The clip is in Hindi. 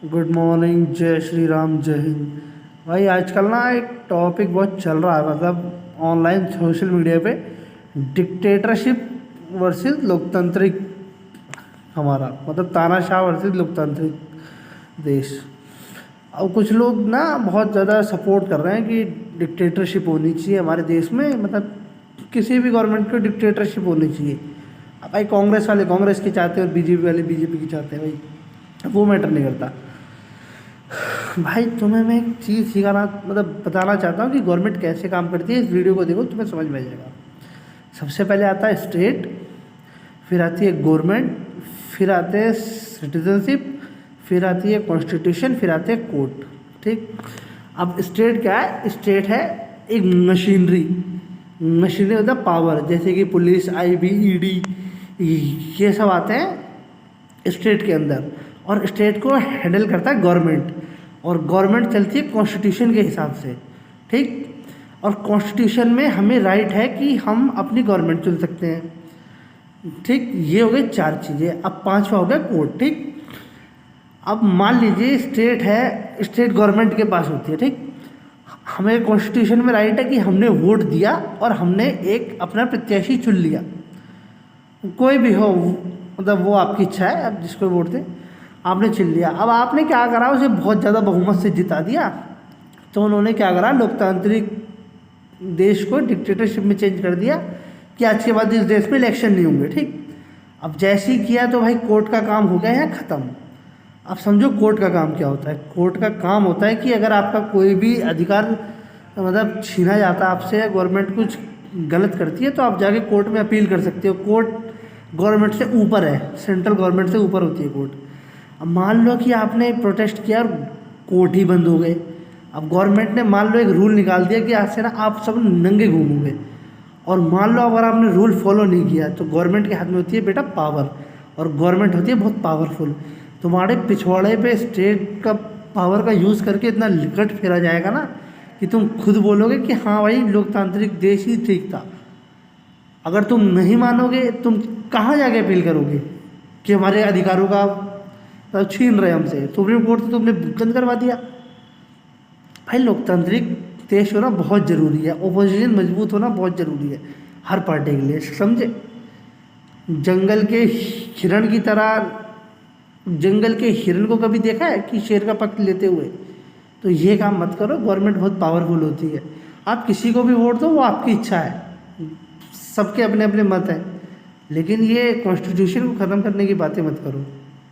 गुड मॉर्निंग, जय श्री राम, जय हिंद। भाई आजकल ना एक टॉपिक बहुत चल रहा है, मतलब ऑनलाइन सोशल मीडिया पे, डिक्टेटरशिप वर्सेस लोकतांत्रिक। हमारा मतलब तानाशाह वर्सेस लोकतांत्रिक देश। अब कुछ लोग ना बहुत ज़्यादा सपोर्ट कर रहे हैं कि डिक्टेटरशिप होनी चाहिए हमारे देश में, मतलब किसी भी गवर्नमेंट को डिक्टेटरशिप होनी चाहिए। अब भाई कांग्रेस वाले कांग्रेस की चाहते हैं और बीजेपी वाले बीजेपी की चाहते हैं, भाई वो मैटर नहीं करता। भाई तुम्हें मैं एक चीज़ सिखाना मतलब बताना चाहता हूँ कि गवर्नमेंट कैसे काम करती है। इस वीडियो को देखो, तुम्हें समझ में आ जाएगा। सबसे पहले आता है स्टेट, फिर आती है गवर्नमेंट, फिर आते हैं सिटीजनशिप, फिर आती है कॉन्स्टिट्यूशन, फिर आते हैं कोर्ट। ठीक। अब स्टेट क्या है? स्टेट है एक मशीनरी। मशीनरी मतलब पावर, जैसे कि पुलिस, आईबी, ईडी, ये सब आते हैं स्टेट के अंदर। और स्टेट को हैंडल करता है गवर्नमेंट, और गवर्नमेंट चलती है कॉन्स्टिट्यूशन के हिसाब से। ठीक। और कॉन्स्टिट्यूशन में हमें राइट है कि हम अपनी गवर्नमेंट चुन सकते हैं। ठीक। ये हो गई चार चीज़ें। अब पांचवा हो गया कोर्ट। ठीक। अब मान लीजिए स्टेट है, स्टेट गवर्नमेंट के पास होती है। ठीक। हमें कॉन्स्टिट्यूशन में राइट है कि हमने वोट दिया और हमने एक अपना प्रत्याशी चुन लिया, कोई भी हो, मतलब वो आपकी इच्छा है, आप जिसको वोट दें, आपने चुन लिया। अब आपने क्या करा, उसे बहुत ज़्यादा बहुमत से जिता दिया, तो उन्होंने क्या करा, लोकतांत्रिक देश को डिक्टेटरशिप में चेंज कर दिया कि आज के बाद इस देश में इलेक्शन नहीं होंगे। ठीक। अब जैसे ही किया तो भाई कोर्ट का काम हो गया है ख़त्म। अब समझो कोर्ट का काम क्या होता है। कोर्ट का काम होता है कि अगर आपका कोई भी अधिकार मतलब छीना जाता है आपसे, या गवर्नमेंट कुछ गलत करती है, तो आप जाके कोर्ट में अपील कर सकते हो। कोर्ट गवर्नमेंट से ऊपर है, सेंट्रल गवर्नमेंट से ऊपर होती है कोर्ट। अब मान लो कि आपने प्रोटेस्ट किया और कोर्ट ही बंद हो गए। अब गवर्नमेंट ने मान लो एक रूल निकाल दिया कि आज से ना आप सब नंगे घूमोगे, और मान लो अगर आपने रूल फॉलो नहीं किया, तो गवर्नमेंट के हाथ में होती है बेटा पावर, और गवर्नमेंट होती है बहुत पावरफुल। तुम्हारे पिछवाड़े पे स्टेट का पावर का यूज़ करके इतना लिकट फेरा जाएगा ना कि तुम खुद बोलोगे कि हाँ भाई लोकतांत्रिक देश ही ठीक था। अगर तुम नहीं मानोगे, तुम कहाँ जाके अपील करोगे कि हमारे अधिकारों का तो छीन रहे हमसे? सुप्रीम कोर्ट तो तुमने बंद करवा दिया। भाई लोकतांत्रिक देश होना बहुत ज़रूरी है, ओपोजिशन मजबूत होना बहुत ज़रूरी है हर पार्टी के लिए, समझे? जंगल के हिरण की तरह, जंगल के हिरण को कभी देखा है कि शेर का पक्ष लेते हुए? तो ये काम मत करो। गवर्नमेंट बहुत पावरफुल होती है। आप किसी को भी वोट दो, वो आपकी इच्छा है, सबके अपने अपने मत हैं, लेकिन ये कॉन्स्टिट्यूशन को ख़त्म करने की बातें मत करो।